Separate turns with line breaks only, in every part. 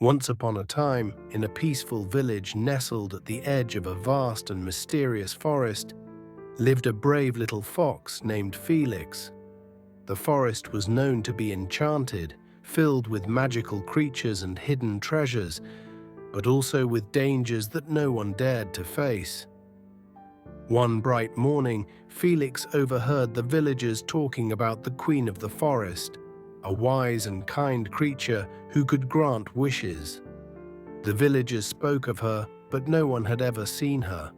Once upon a time, in a peaceful village nestled at the edge of a vast and mysterious forest, lived a brave little fox named Felix. The forest was known to be enchanted, filled with magical creatures and hidden treasures, but also with dangers that no one dared to face. One bright morning, Felix overheard the villagers talking about the queen of the forest, a wise and kind creature who could grant wishes. The villagers spoke of her, but no one had ever seen her.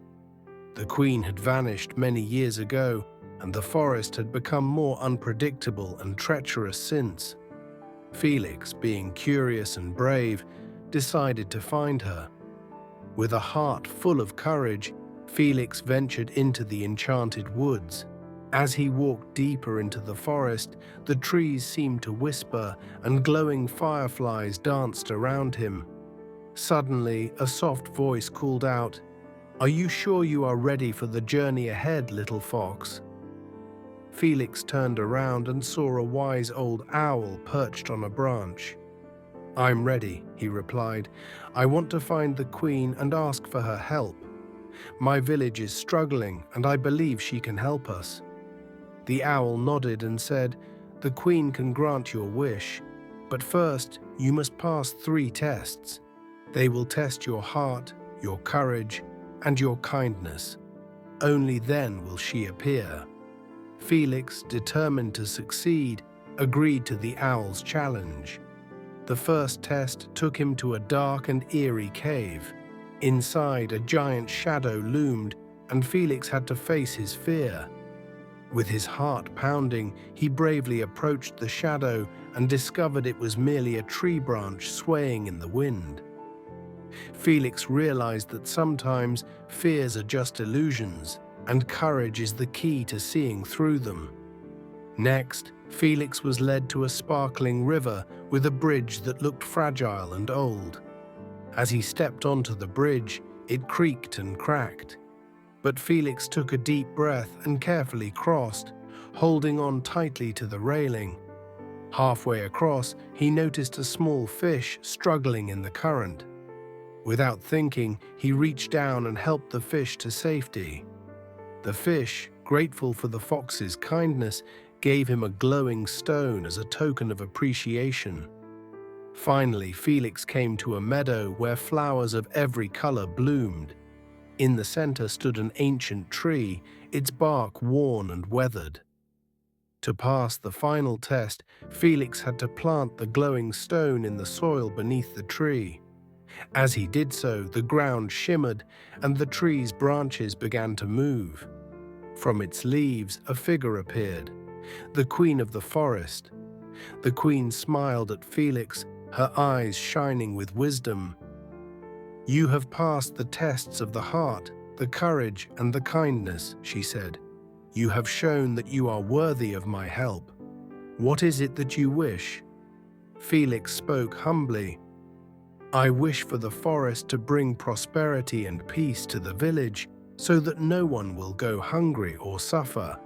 The queen had vanished many years ago, and the forest had become more unpredictable and treacherous since. Felix, being curious and brave, decided to find her. With a heart full of courage, Felix ventured into the enchanted woods. As he walked deeper into the forest, the trees seemed to whisper and glowing fireflies danced around him. Suddenly, a soft voice called out, "Are you sure you are ready for the journey ahead, little fox?" Felix turned around and saw a wise old owl perched on a branch. "I'm ready," he replied. "I want to find the queen and ask for her help. My village is struggling, and I believe she can help us." The owl nodded and said, "The queen can grant your wish, but first you must pass 3 tests. They will test your heart, your courage, and your kindness. Only then will she appear." Felix, determined to succeed, agreed to the owl's challenge. The first test took him to a dark and eerie cave. Inside, a giant shadow loomed, and Felix had to face his fear. With his heart pounding, he bravely approached the shadow and discovered it was merely a tree branch swaying in the wind. Felix realized that sometimes fears are just illusions, and courage is the key to seeing through them. Next, Felix was led to a sparkling river with a bridge that looked fragile and old. As he stepped onto the bridge, it creaked and cracked. But Felix took a deep breath and carefully crossed, holding on tightly to the railing. Halfway across, he noticed a small fish struggling in the current. Without thinking, he reached down and helped the fish to safety. The fish, grateful for the fox's kindness, gave him a glowing stone as a token of appreciation. Finally, Felix came to a meadow where flowers of every color bloomed. In the center stood an ancient tree, its bark worn and weathered. To pass the final test, Felix had to plant the glowing stone in the soil beneath the tree. As he did so, the ground shimmered and the tree's branches began to move. From its leaves, a figure appeared, the queen of the forest. The queen smiled at Felix, her eyes shining with wisdom. "You have passed the tests of the heart, the courage, and the kindness," she said. "You have shown that you are worthy of my help. What is it that you wish?" Felix spoke humbly. "I wish for the forest to bring prosperity and peace to the village so that no one will go hungry or suffer."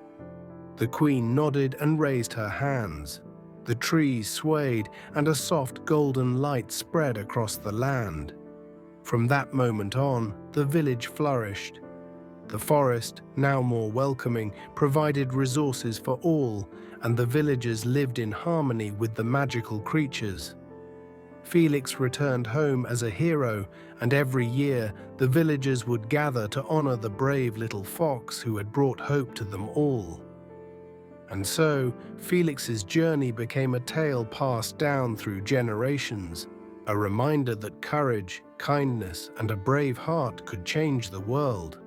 The queen nodded and raised her hands. The trees swayed and a soft golden light spread across the land. From that moment on, the village flourished. The forest, now more welcoming, provided resources for all, and the villagers lived in harmony with the magical creatures. Felix returned home as a hero, and every year the villagers would gather to honor the brave little fox who had brought hope to them all. And so, Felix's journey became a tale passed down through generations, a reminder that courage, kindness, and a brave heart could change the world.